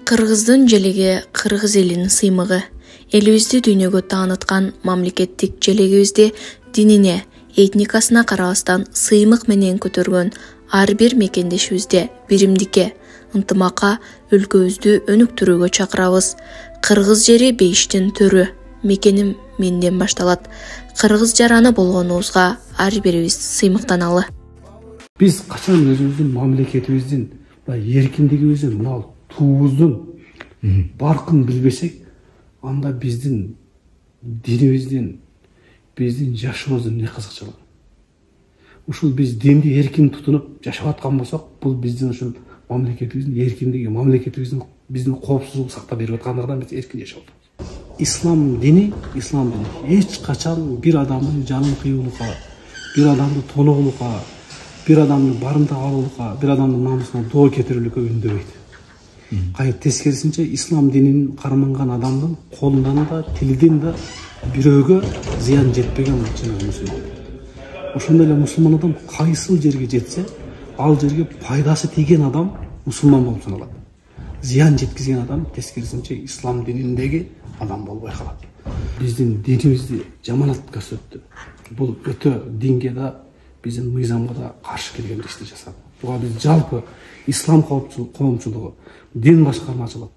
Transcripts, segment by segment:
Кыргыздын желеги кыргыз элинин сыймыгы. Элибизди дүйнөгө тааныткан мамлекеттик желегибизди динине, этникасына карабастан сыймык менен көтөргөн ар бир мекендешибизде биримдикке, ынтымакка өлкөбүздү өнүктүрүүгө чакырабыз. Кыргыз жери бейиштин төрү. Мекеним менден башталат. Кыргыз жараны болгонубузга ар бирибиз сыймыктаналы. Биз качан өзүбүздүн мамлекетибиздин эркиндигибиздин, мына туубуздун баркын билбесек, анда биздин динибиздин, биздин жашообуздун эмне кызыкчылыгы? Ушул биз динди эркин тутунуп жашап аткан болсок, бул биздин ушул мамлекетибиздин эркиндиги, мамлекетибиздин биздин коопсуздугун сактап берип аткандыгынан биз эркин жашап атабыз. Ислам дини эч качан бир адамдын жанын кыюулукка, бир адамды тоноолукка, бир адамды барымтак алуулукка, бир адамдын намысына доо кетирүүлүккө үндөбөйт. Кайыр тескерисинче ислам динин карманган адамдын колунан да, тилинен да бирөөгө зыян жетпеген чыныгы мусулман. Ошондой эле мусулман адам кайсыл жерге жетсе, ал жерге пайдасы тийген адам мусулман болуп саналат. Зыян жеткизген адам тескерисинче ислам дининдеги адам болбой калат. Биздин динибизди жаманат көрсөттү. Бул өтө динге да, биздин мыйзамга да каршы келген ишти жасады. Буга биз жалпы ислам коомчулугу, дин башкармачылык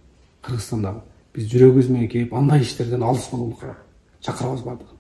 Кыргызстандагы биз жүрөгүбүз менен келип андай иштерден алыс болуулукка чакырабыз бардыгы.